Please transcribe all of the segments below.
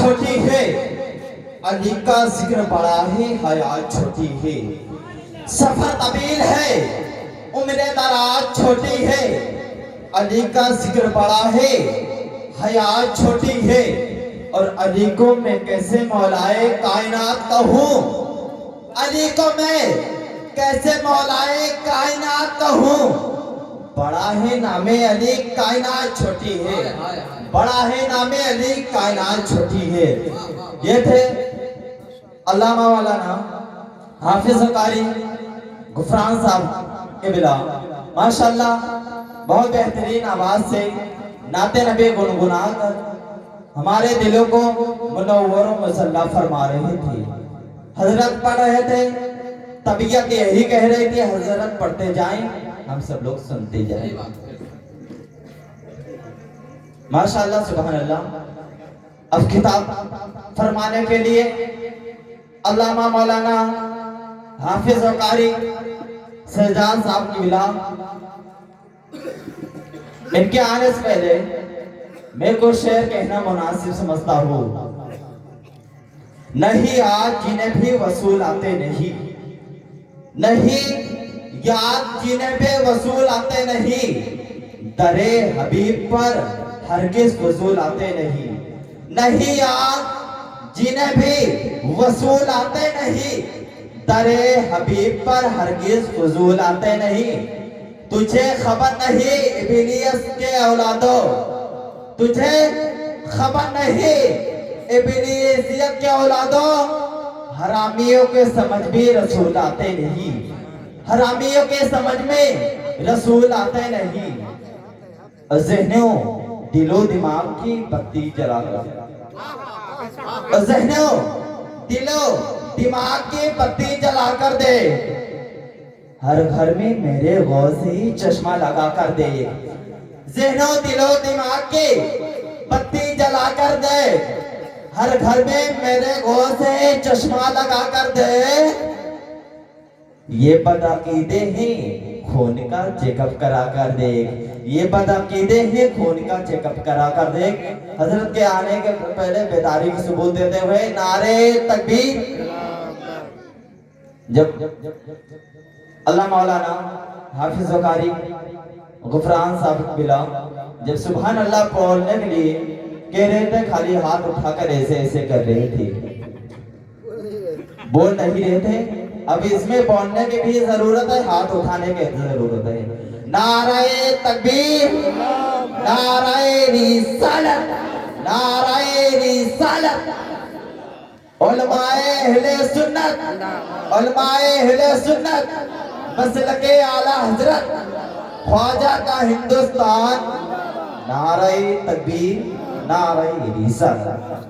چھوٹی ہے، علی کا ذکر بڑا ہے، حیات چھوٹی ہے۔ سفر طویل ہے، عمر دراز چھوٹی ہے، علی کا ذکر بڑا ہے، حیات چھوٹی ہے۔ اور علی کو میں کیسے مولائے کائنات کہوں، علی کو میں کیسے مولائے کائنات کہوں۔ بڑا ہے نام علی، کائنات چھوٹی ہے، بڑا ہے نام علی، کائنات چھوٹی ہے۔ یہ تھے علامہ مولانا حافظ قاری غفران صاحب کے بلا، ماشاءاللہ بہت بہترین آواز سے نعت نبی گنگنا کر ہمارے دلوں کو منور و مسلح فرما رہے تھے۔ حضرت پڑھ رہے تھے، طبیعت یہی کہہ رہی تھی حضرت پڑھتے جائیں، ہم سب لوگ سنتے جائیں۔ ماشاءاللہ سبحان اللہ۔ اب خطاب فرمانے کے لیے علامہ مولانا حافظ و قاری سہجان صاحب کی بلا، ان کے آنے سے پہلے میں کو شعر کہنا مناسب سمجھتا ہوں۔ نہیں آج جنہیں بھی وصول آتے نہیں، نہیں یاد جنہیں بھی وصول آتے نہیں، در حبیب پر ہرگز فضول آتے نہیں۔ نہیں یاد جنہیں بھی وصول آتے نہیں، در حبیب پر ہرگز فضول آتے نہیں۔ تجھے خبر نہیں ابلیس کے اولادوں، تجھے خبر نہیں ابلیسیت کے اولادوں، حرامیوں کے سمجھ بھی رسول آتے نہیں، حرامیوں کے سمجھ میں رسول آتے نہیں۔ ذہنوں دل و دماغ کی بتی جلا کر، ذہنوں دل و دماغ کی بتی جلا کر دے، ہر گھر میں میرے غوث ہی چشمہ لگا کر دے۔ ذہنوں دل و دماغ کی بتی جلا کر دے، ہر گھر میں میرے غوث ہی چشمہ لگا کر دے۔ یہ بدعقیدے ہیں خون کا چیک اپ کرا کر دے، یہ بدعقیدے ہیں خون کا چیک اپ کرا کر دے۔ حضرت کے آنے کے پہلے بیداری کی ثبوت دیتے ہوئے نعرے تکبیر۔ جب اللہ مولانا حافظ قاری غفران صاحب بلا جب سبحان اللہ بولنے کے لیے کہہ رہے تھے، خالی ہاتھ اٹھا کر ایسے ایسے کر رہے تھے، بول نہیں رہے تھے۔ اب اس میں بولنے کی بھی ضرورت ہے، ہاتھ اٹھانے کی ضرورت ہے۔ نعرہ تکبیر، نعرہ رسالت، نعرہ رسالت۔ علماء اہل سنت، علماء اہل سنت، مسلک اعلی حضرت خواجہ کا ہندوستان، نعرہ تکبیر، نعرہ رسالت۔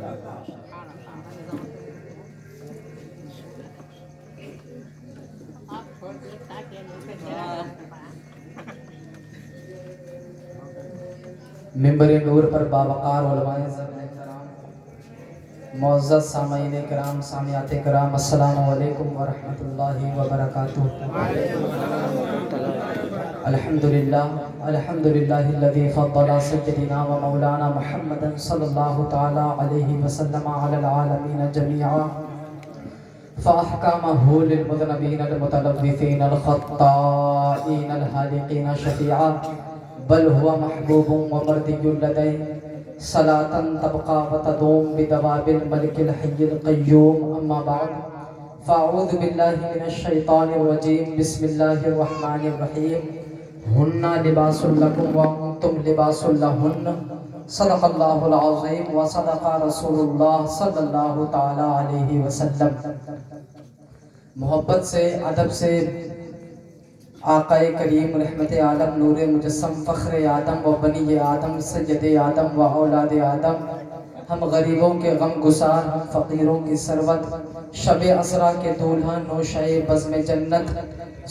ممبر نور پر باوقار علماء کرام، معزز سامعین کرام، سامعات کرام، السلام علیکم ورحمۃ اللہ وبرکاتہ۔ الحمدللہ الحمدللہ الذی فضل سیدنا و مولانا محمد صلی اللہ تعالی علیہ وسلم علی العالمین جمیعا، فاحکامہ للمذنبین المتلوثین الخطائین الحالقین شفیعا، بل هو محبوب ومرضی لدی، صلاة تبقى وتدوم بدواب الملك الحي القيوم، اما بعد فاعوذ باللہ من الشیطان الرجیم، بسم اللہ الرحمن الرحیم۔ ہن لباس لکم وانتم لباس لہن، صدق اللہ العظیم وصدق رسول اللہ صلی اللہ تعالی علیہ وسلم۔ محبت سے، ادب سے آقا کریم رحمت عالم نور مجسم فخر آدم و بنی آدم سید آدم و اولاد آدم، ہم غریبوں کے غم گسار، ہم فقیروں کی سرود، شب اسرا کے دولہا نوشہ بزم جنت،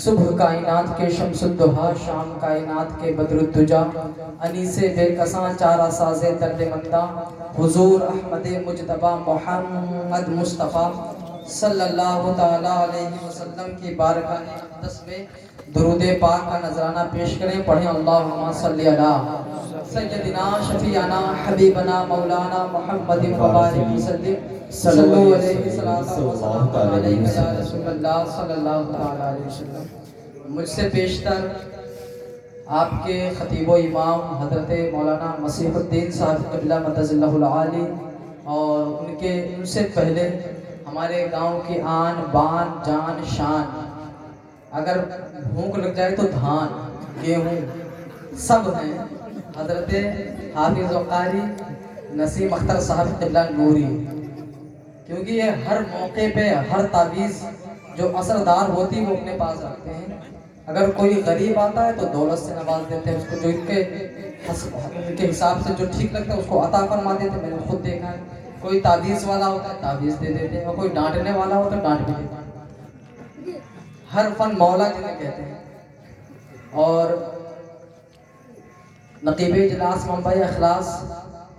صبح کائنات کے شمس الدہا، شام کائنات کے بدر الدجا، انیس بے کساں چارہ ساز درد مندہ، حضور احمد مجتبی محمد مصطفیٰ صلی اللہ تعالی علیہ وسلم کی بارگاہ اقدس میں درود پاک کا نذرانہ پیش کریں. پڑھیں اللہم صلی علی سیدنا شفیعنا حبیبنا مولانا محمد مبارک وسلم صلو علیہ صلاۃ و سلام علیک یا رسول اللہ صلی اللہ تعالی علیہ وسلم. مجھ سے پیشتر آپ کے خطیب و امام حضرت مولانا مسیح الدین صاحب قبلہ مدد اللہ العالی اور ان سے پہلے ہمارے گاؤں کی آن بان جان شان، اگر بھوک لگ جائے تو دھان گیہوں سب ہیں، حضرت حافظ و قاری نسیم اختر صاحب قبلہ نوری. کیونکہ یہ ہر موقع پہ ہر تعویذ جو اثردار ہوتی ہے وہ اپنے پاس رکھتے ہیں. اگر کوئی غریب آتا ہے تو دولت سے نواز دیتے ہیں، اس کو جو ان کے حساب سے جو ٹھیک لگتا ہے اس کو عطا فرما دیتے ہیں. میں نے خود دیکھا ہے. کوئی تعویذ والا ہوتا ہے تعویذ دے دیتے ہیں، اور کوئی ڈانٹنے والا ہوتا ہے ڈانٹ بھی دیتے ہیں. ہر فن مولا جنہیں کہتے ہیں. اور نقیب اجلاس منبع اخلاص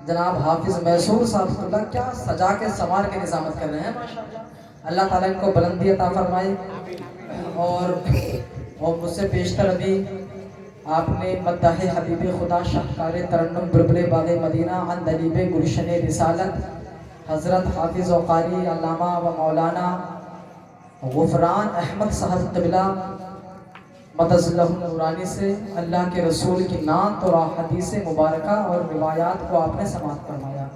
جناب حافظ میسور صاحب اللہ کیا سجا کے سنوار کے نظامت کر رہے ہیں ماشاءاللہ. اللہ تعالیٰ ان کو بلندی عطا فرمائے. اور مجھ سے پیشتر ابھی آپ نے مداح حبیب خدا شاہکار ترنم بلبل باغ مدینہ عن دلیب گلشن رسالت حضرت حافظ و قاری علامہ و مولانا غفران احمد صاحب قبلہ مدد اللہ نورانی سے اللہ کے رسول کی نعت اور حدیث مبارکہ اور روایات کو آپ نے سماعت فرمایا.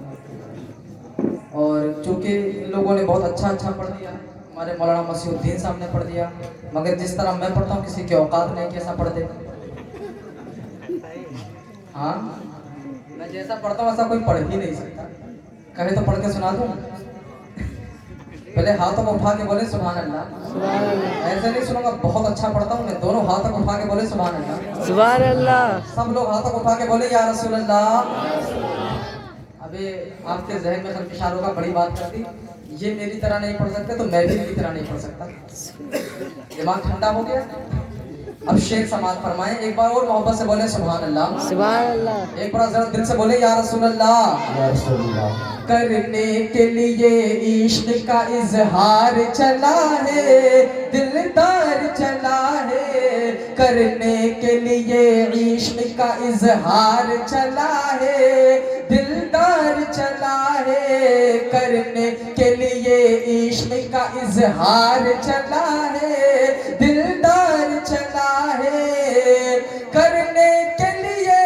اور چونکہ ان لوگوں نے بہت اچھا پڑھ دیا، ہمارے مولانا مسیح الدین صاحب نے پڑھ دیا، مگر جس طرح میں پڑھتا ہوں کسی کی اوقات نہیں کیسا پڑھ دے. ہاں میں جیسا پڑھتا ہوں ایسا کوئی پڑھ ہی نہیں سکتا. کہے تو پڑھ کے سنا دوں. پہلے ہاتھوں کو اٹھا کے بولے سبحان اللہ. ایسے نہیں سنوں گا بہت اچھا پڑھتا ہوں میں. دونوں ہاتھوں کو اٹھا کے بولے سبحان اللہ. سبحان اللہ. سب لوگ ہاتھوں کو اٹھا کے بولے یا رسول اللہ. ابھی آپ کے ذہن میں خلفشاروں کا بڑی بات کرتی، یہ میری طرح نہیں پڑھ سکتے تو میں بھی میری طرح نہیں پڑھ سکتا. دماغ ٹھنڈا ہو گیا. اب شیخ سماعت فرمائیں. ایک بار اور محبت سے بولے سبحان اللہ. سبحان اللہ. ایک بار ذرا دل سے بولے یا رسول اللہ. یا رسول اللہ. کرنے کے لیے عشق کا اظہار چلا ہے دلدار چلا ہے. کرنے کے لیے عشق کا اظہار چلا ہے دلدار چلا ہے. کرنے کے لیے عشق کا اظہار چلا ہے دلدار چلا ہے. کرنے کے لیے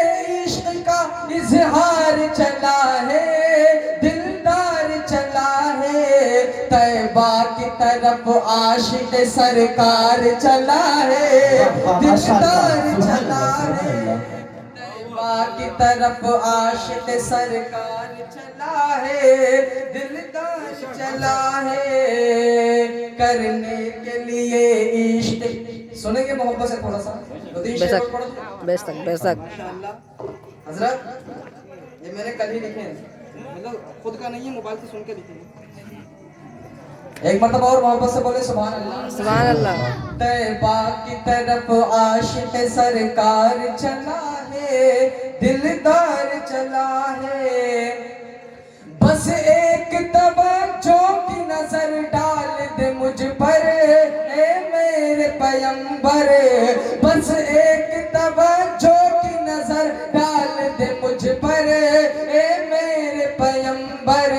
عشق کا اظہار چلا ہے دلدار چلا ہے. طیبہ کی طرف عاشق سرکار چلا ہے دلدار چلا ہے. طیبہ کی طرف عاشق سرکار چلا ہے دلدار چلا ہے. کرنے کے لیے عشق. سنیں گے محبت سے تھوڑا سا بے شک. حضرت یہ میں نے کل ہی لکھے ہیں، مطلب خود کا نہیں ہے، موبائل سے سن کے لکھے ہیں. ایک مرتبہ اور محبت سے بولے سبحان اللہ. سبحان اللہ. طیبہ کی طرف عاشق سرکار چلا ہے دلدار چلا ہے. بس ایک توجہ کی نظر ڈال دے مجھ پر اے میرے پیمبر. بس ایک توجہ کی نظر ڈال دے مجھ پر اے میرے پیمبر.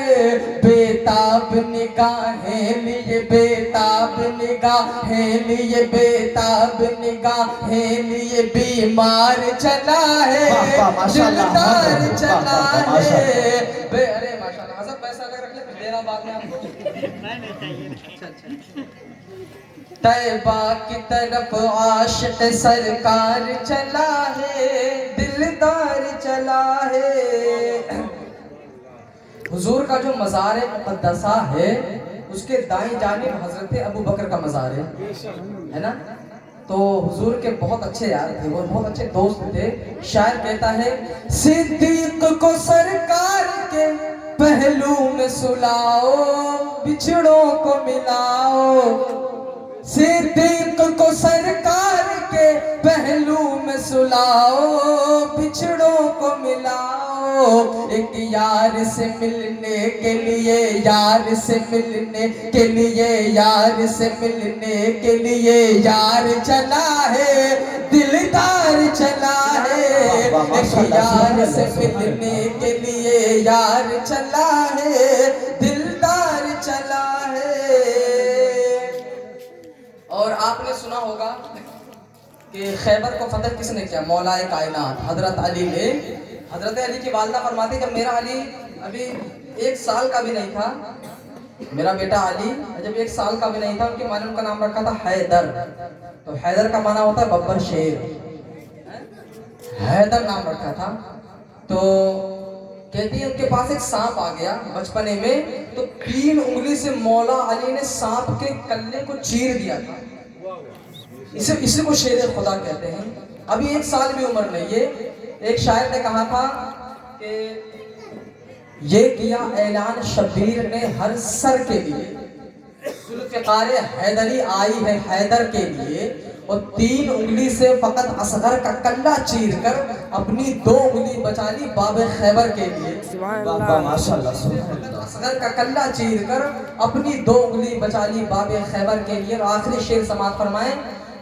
بیتاب نگاہیں لیے بیتاب نگاہیں لیے بیتاب نگاہیں لیے بیمار چلا ہے دلدار چلا ہے. ارے ماشاءاللہ حضرت پیسہ الگ رکھ لے پھر دینا بعد میں آپ کو. طیبہ کی طرف عاشق سرکار چلا ہے دلدار چلا ہے. حضور کا جو مزار مقدسہ ہے اس کے دائیں جانب حضرت ابو بکر کا مزار ہے نا. تو حضور کے بہت اچھے یار تھے، وہ بہت اچھے دوست تھے. شاعر کہتا ہے صدیق کو سرکار کے پہلو میں سلاؤ بچھڑوں کو ملاؤ. صدیق کو سرکار کے پہلو میں سلاؤ بچھڑوں کو ملاؤ. ایک یار سے ملنے کے لیے، یار سے ملنے کے لیے، یار سے ملنے کے لیے یار چلا ہے، دلدار چلا ہے، ایک یار سے ملنے کے لیے یار چلا ہے، دلدار چلا ہے۔ اور آپ نے سنا ہوگا کہ خیبر کو فتح کس نے کیا؟ مولا کائنات حضرت علی نے۔ حضرت علی کی والدہ فرماتی جب میرا علی ابھی 1 سال کا بھی نہیں تھا، میرا بیٹا علی جب 1 سال کا بھی نہیں تھا، ان کے معنی ان کا نام رکھا تھا حیدر۔ تو حیدر کا معنی ہوتا ہے ببر شیر، حیدر نام رکھا تھا۔ تو کہتی ہے ان کے پاس ایک سانپ آ گیا بچپنے میں، تو 3 انگلی سے مولا علی نے سانپ کے کلے کو چیر دیا تھا۔ اسی کو شیر خدا کہتے ہیں۔ ابھی 1 سال بھی عمر نہیں ہے۔ ایک شاعر نے کہا تھا کہ یہ کیا اعلان شبیر نے ہر سر کے لیے، ذوالفقار حیدری آئی ہے حیدر کے لیے، اور 3 انگلی سے فقط اصغر کا کلہ چیر کر اپنی 2 انگلی بچا لی باب خیبر کے لیے۔ اصغر کا کلہ چیر کر اپنی 2 انگلی بچا لی باب خیبر کے لیے۔ اور آخری شعر سماعت فرمائیں،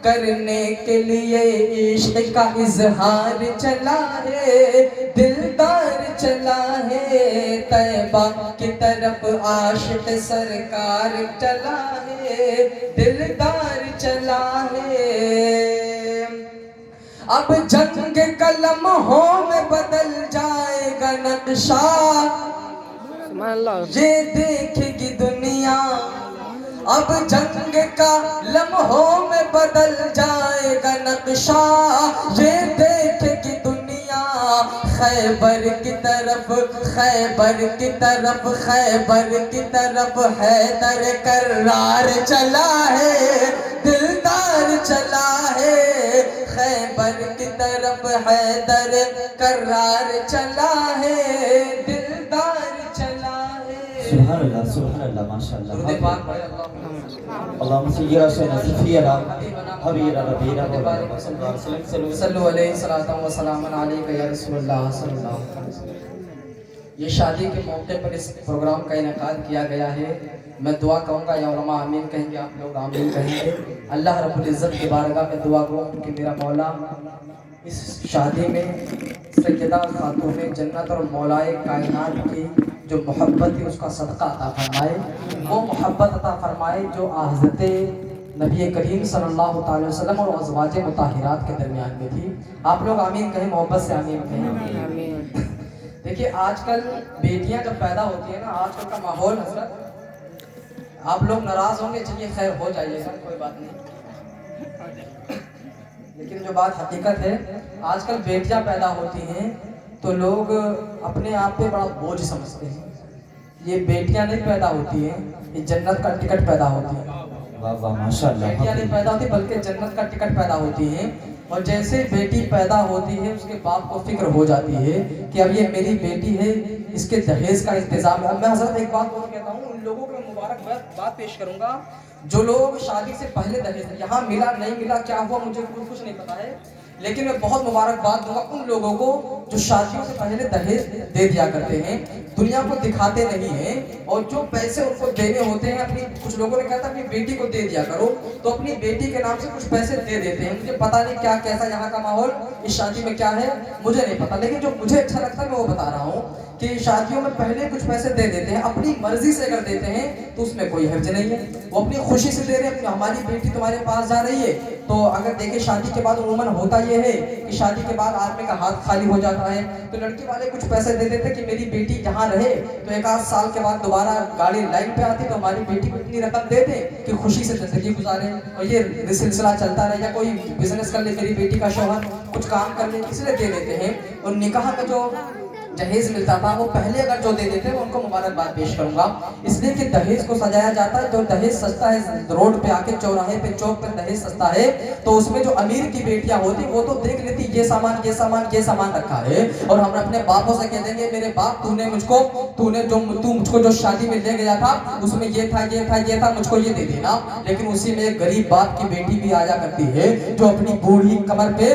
کرنے کے لیے عشق کا اظہار چلا ہے، دلدار چلا ہے، طیبہ کی طرف عاشق سرکار چلا ہے، دلدار چلا ہے۔ اب جنگ کا لمحوں میں بدل جائے گا نقشہ، سبحان اللہ۔ یہ دیکھے گی دنیا، اب جنگ کا لمحوں میں بدل جائے گا نقشہ، یہ دیکھے گی دنیا، خیبر کی طرف، خیبر کی طرف، خیبر کی طرف حیدر کرار چلا ہے، دلدار چلا ہے، خیبر کی طرف حیدر کرار چلا ہے، دلدار چلا ہے۔ سبحان اللہ سبحان اللہ ماشاءاللہ۔ درود پاک پڑھے اللہم صلی علی سیدنا حبیبنا نبینا مولانا صلی اللہ علیہ وسلم۔ صلو علیہ صلاۃ و سلام علیک یا رسول اللہ صلی اللہ علیہ وسلم۔ یہ شادی کے موقع پر اس پروگرام کا انعقاد کیا گیا ہے۔ میں دعا کہوں گا یا علماء آمین کہیں گے، آپ لوگ آمین کہیں گے۔ اللہ رب العزت کی بارگاہ میں دعا کروں کہ میرا مولا اس شادی میں سیدہ خاتون جنت اور مولائے کائنات کی جو محبت ہے اس کا صدقہ عطا فرمائے، وہ محبت عطا فرمائے جو حضرت نبی کریم صلی اللہ تعالی وسلم اور ازواج مطہرات کے درمیان میں تھی۔ آپ لوگ آمین کہیں، محبت سے آمین کہیں۔ آمین۔ دیکھیے آج کل بیٹیاں جب پیدا ہوتی ہیں نا، آج کل کا ماحول حضرت، آپ لوگ ناراض ہوں گے، چلیے خیر ہو جائیے گا، کوئی بات نہیں، لیکن جو بات حقیقت ہے آج کل بیٹیاں پیدا ہوتی ہیں تو لوگ اپنے آپ پہ بڑا بوجھ سمجھتے ہیں۔ یہ بیٹیاں نہیں پیدا ہوتی ہیں، یہ جنت کا ٹکٹ پیدا ہوتی ہے۔ واہ واہ ماشاءاللہ۔ بیٹیاں نہیں پیدا ہوتی بلکہ جنت کا ٹکٹ پیدا ہوتی ہیں۔ اور جیسے بیٹی پیدا ہوتی ہے اس کے باپ کو فکر ہو جاتی ہے کہ اب یہ میری بیٹی ہے، اس کے جہیز کا انتظام ہے۔ اب میں حضرت ایک بات اور کہتا ہوں، ان لوگوں کو مبارک بات پیش کروں گا جو لوگ شادی سے پہلے دہیز، یہاں ملا نہیں ملا کیا ہوا مجھے کچھ نہیں پتا ہے، لیکن میں بہت مبارکباد دوں گا ان لوگوں کو جو شادیوں سے پہلے دہیز دے دیا کرتے ہیں، دنیا کو دکھاتے نہیں ہیں، اور جو پیسے ان کو دینے ہوتے ہیں اپنی، کچھ لوگوں نے کہا تھا اپنی بیٹی کو دے دیا کرو، تو اپنی بیٹی کے نام سے کچھ پیسے دے دیتے ہیں۔ مجھے پتا نہیں کیا کیسا یہاں کا ماحول اس شادی میں کیا ہے، مجھے نہیں پتا، لیکن جو مجھے اچھا لگتا ہے میں وہ بتا رہا ہوں کہ شادیوں میں پہلے کچھ پیسے دے دیتے ہیں، اپنی مرضی سے اگر دیتے ہیں تو اس میں کوئی حرج نہیں ہے، وہ اپنی خوشی سے دے رہے ہیں، ہماری بیٹی تمہارے پاس جا رہی ہے۔ تو اگر دیکھیں شادی کے بعد عموماً ہوتا یہ ہے کہ شادی کے بعد آدمی کا ہاتھ خالی ہو جاتا ہے، تو لڑکی والے کچھ پیسے دے دیتے کہ میری بیٹی جہاں رہے تو 1 آدھ سال کے بعد دوبارہ گاڑی لائن پہ آتی تو ہماری بیٹی کو اتنی رقم دے دیں کہ خوشی سے زندگی گزارے، اور یہ سلسلہ چلتا رہے، یا کوئی بزنس کر لے میری بیٹی کا شوہر، کچھ کام کر لے، اس لیے دے دیتے ہیں۔ اور نکاح کا جو جہیز ملتا تھا وہ پہلے اگر جو دے دیتے ہیں ان کو مبارکباد پیش کروں گا، اس لیے کہ دہیز کو سجایا جاتا ہے۔ جو دہیز سجتا ہے روڈ پہ آ کے چوراہے پہ چوک پہ دہیز سجتا ہے تو اس میں جو امیر کی بیٹیاں ہوتی وہ تو دیکھ لیتی یہ سامان یہ سامان یہ سامان رکھا ہے، اور ہم اپنے باپوں سے کہہ دیں گے میرے باپ تو مجھ کو جو شادی میں لے گیا تھا اس میں یہ تھا یہ تھا یہ تھا، مجھ کو یہ دے دینا۔ لیکن اسی میں ایک غریب باپ کی بیٹی بھی آیا کرتی ہے جو اپنی بوڑھی کمر پہ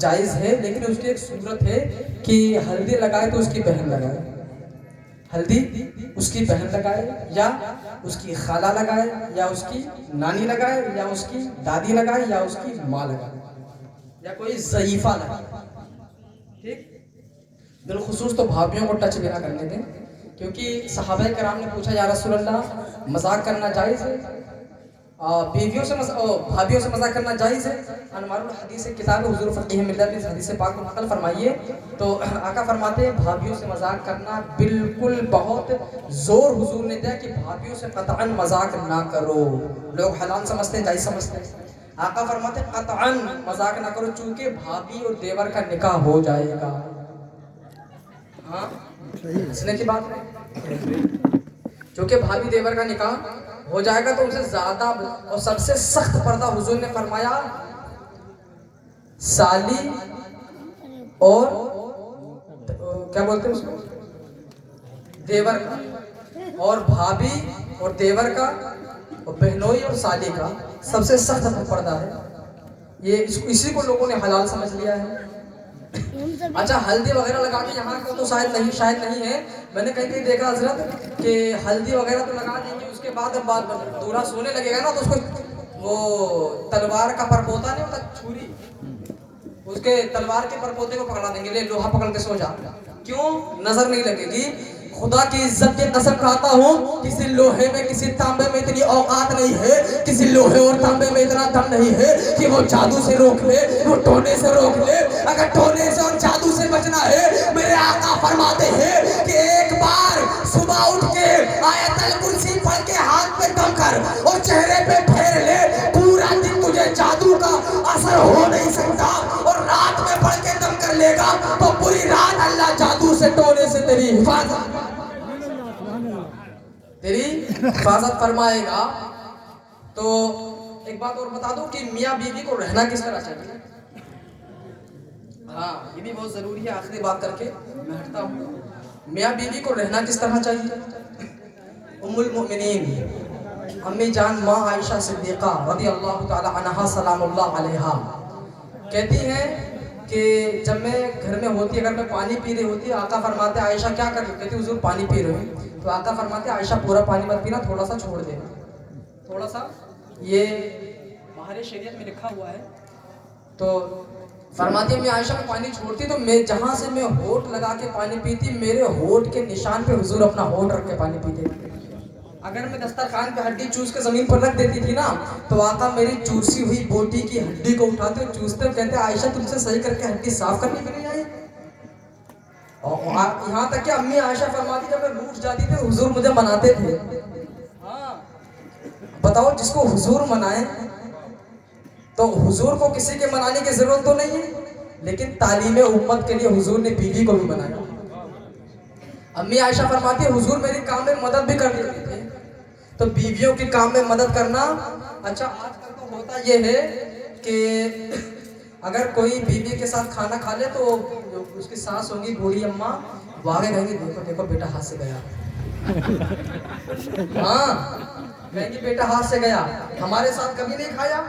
جائز ہے، لیکن اس کی ایک صورت ہے کہ ہلدی لگائے تو اس کی بہن لگائے، ہلدی اس کی بہن لگائے یا اس کی خالہ لگائے یا اس کی نانی لگائے یا اس کی دادی لگائے یا اس کی ماں لگائے یا کوئی ضعیفہ لگائے، ٹھیک؟ بالخصوص تو بھابھیوں کو ٹچ بھی نہ کرنے دیں، کیونکہ صحابہ کرام نے پوچھا یا رسول اللہ مذاق کرنا جائز ہے؟ بیویوں سے بھابھیوں سے مذاق کرنا جائز ہے؟ انوار الحدیث کتاب حضور فقیہ ملت میں حدیث پاک کو نقل فرمائیے تو آقا فرماتے ہیں بھابھیوں سے مذاق کرنا بالکل بہت زور حضور نے دیا کہ بھابھیوں سے قطعاً مذاق نہ کرو. لوگ حلال سمجھتے ہیں، جائز سمجھتے ہیں، آقا فرماتے ہیں قطعاً مذاق نہ کرو چونکہ بھابھی اور دیور کا نکاح ہو جائے گا. ہاں سننے کی بات ہے، چونکہ بھابھی دیور کا نکاح ہو جائے گا تو اسے زیادہ اور سب سے سخت پردہ حضور نے فرمایا سالی اور کیا بولتے ہیں اس کو، دیور کا، اور بھابھی اور دیور کا اور بہنوئی اور سالی کا سب سے سخت پردہ ہے. یہ اسی کو لوگوں نے حلال سمجھ لیا ہے. اچھا ہلدی وغیرہ لگا کے یہاں کا تو شاید نہیں ہے، میں نے کہیں دیکھا حضرت کہ ہلدی وغیرہ تو لگا دیں گے، اس کے بعد دورا سونے لگے گا نا تو اس کو وہ تلوار کا پرپوتا نہیں ہوتا، چھری، اس کے تلوار کے پرپوتے کو پکڑا دیں گے، لے لوہا پکڑ کے سو جا. کیوں؟ نظر نہیں لگے گی. خدا کی عزت کی قسم کھاتا ہوں کسی لوہے میں کسی تانبے میں اتنی اوقات نہیں ہے، کسی لوہے اور تانبے میں اتنا دم نہیں ہے کہ وہ جادو سے روک لے، وہ ٹونے سے روک لے. اگر ٹونے سے اور جادو سے بچنا ہے، میرے آقا فرماتے ہیں کہ ایک بار صبح اٹھ کے آیت الکرسی پڑھ کے ہاتھ پہ دم کر اور چہرے پہ پھیر لے، پورا دن تجھے جادو کا اثر ہو نہیں سکتا. اور رات میں پڑھ کے دم کر لے گا تو پوری رات اللہ جادو سے ٹونے سے تیری حفاظت فرمائے گا. تو ایک بات اور بتا دوں کہ میاں بیوی کو رہنا کس طرح چاہیے. ہاں یہ بھی بہت ضروری ہے. آخری بات کر کے میں ہٹتا ہوں. میاں بیوی کو رہنا کس طرح چاہیے. ام المؤمنین امی جان ماں عائشہ صدیقہ رضی اللہ تعالی عنہا سلام اللہ علیہا کہتی ہیں کہ جب میں گھر میں ہوتی، اگر میں پانی پی رہی ہوتی، آقا فرماتے عائشہ کیا کر رہی؟ کہتی حضور پانی پی رہی ہوں. تو آقا فرماتے عائشہ پورا پانی مت پینا، تھوڑا سا چھوڑ دینا، تھوڑا سا. یہ باہر شریعت میں لکھا ہوا ہے. تو فرماتی ہے میں عائشہ میں پانی چھوڑتی تو میں جہاں سے میں ہونٹ لگا کے پانی پیتی، میرے ہونٹ کے نشان پہ حضور اپنا ہونٹ رکھ کے پانی پیتے. اگر میں دسترخوان پہ ہڈی چوس کے زمین پر رکھ دیتی تھی نا تو آقا میری چوسی ہوئی بوٹی کی ہڈی کو اٹھاتے اور چوستے، کہتے عائشہ تم سے صحیح کر کے ہڈی صاف کرنے کے لیے آئی. اور یہاں تک کہ امی عائشہ فرماتی جب میں روٹھ جاتی تھی حضور مجھے مناتے تھے. ہاں بتاؤ جس کو حضور منائے تو حضور کو کسی کے منانے کی ضرورت تو نہیں ہے، لیکن تعلیم امت کے لیے حضور نے بیوی کو بھی منایا. امی عائشہ فرماتی ہے حضور میری کام میں مدد بھی کر دیتے تھے. تو بیویوں کی کام میں مدد کرنا اچھا آج کل تو ہوتا یہ ہے کہ اگر کوئی بیوی کے ساتھ کھانا کھا لے تو اس کی ساس ہوگی بوڑھی اماں وہ آگے کہیں گی دیکھو دیکھو بیٹا ہاتھ سے گیا. ہاں کہیں گی بیٹا ہاتھ سے گیا. ہمارے ساتھ کبھی نہیں کھایا،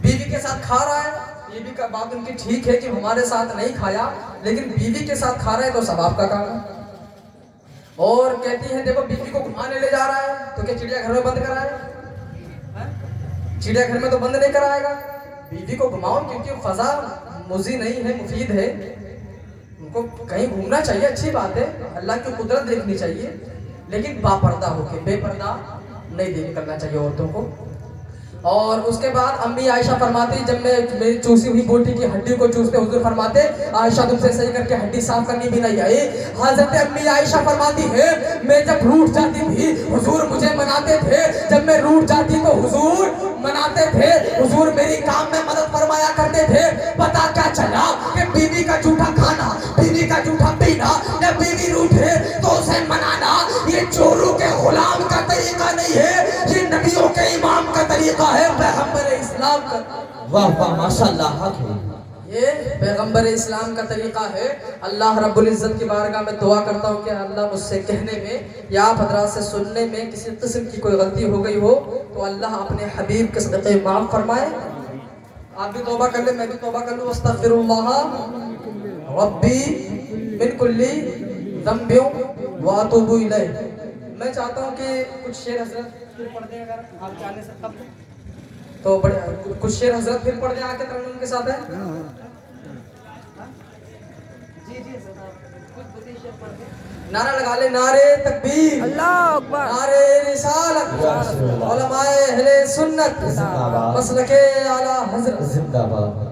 بیوی کے ساتھ کھا رہا ہے. یہ بھی بات ان کی ٹھیک ہے کہ ہمارے ساتھ نہیں کھایا، لیکن بیوی کے ساتھ کھا رہا ہے تو ثواب کا کام ہے. اور کہتی ہیں دیکھو بیوی کو گھمانے لے جا رہا ہے تو کیا چڑیا گھر میں بند کرائے؟ چڑیا گھر میں تو بند نہیں کرائے گا. بیوی کو گھماؤ کیونکہ فضا مضی نہیں ہے، مفید ہے. ان کو کہیں گھومنا چاہیے، اچھی بات ہے، اللہ کی قدرت دیکھنی چاہیے، لیکن با پردہ ہو کے، بے پردہ نہیں کرنا چاہیے عورتوں کو. اور اس کے بعد امی عائشہ فرماتی جب میں میری چوسی ہوئی بوٹی کی ہڈی کو چوستے حضور فرماتے عائشہ تم سے صحیح کر کے ہڈی صاف کرنی بھی نہیں آئی. حضرت امی عائشہ فرماتی ہے میں جب روٹھ جاتی تھی حضور مجھے مناتے تھے، جب میں روٹھ جاتی تو حضور مناتے تھے، حضور میری کام میں مدد فرمایا کرتے تھے. پتا کیا چلا کہ بیوی کا جھوٹا کھانا، بیوی کا جھوٹا پینا، جب بیوی روٹھے تو اسے منانا یہ چوروں کے غلام کا طریقہ نہیں ہے، یہ نبیوں کے امام کا طریقہ ہے، پیغمبر اسلام کا. واہ واہ ماشاءاللہ حق ہے. یہ پیغمبر اسلام کا طریقہ ہے. اللہ رب العزت کی بارگاہ میں دعا کرتا ہوں کہ اللہ مجھ سے کہنے میں یا آپ حضرات سے سننے میں کسی قسم کی کوئی غلطی ہو گئی ہو تو اللہ اپنے حبیب کے صدقے معاف فرمائے. آپ بھی توبہ کر لیں، میں بھی توبہ کر لوں. استغفراللہ ربی من کلی ذنب واتوب الیہ. میں چاہتا ہوں کہ کچھ شعر حضرت پھر پڑھ دیں اگر آپ چاہنے سے تب تو کچھ شعر حضرت پھر پڑھ دیں آ کے ترنم کے ساتھ ہے. جی جی نعرہ لگا لے. نعرے تکبیر، اللہ اکبر، نعرے رسالت، علماء اہل سنت، مسلک اعلی حضرت زندہ باد.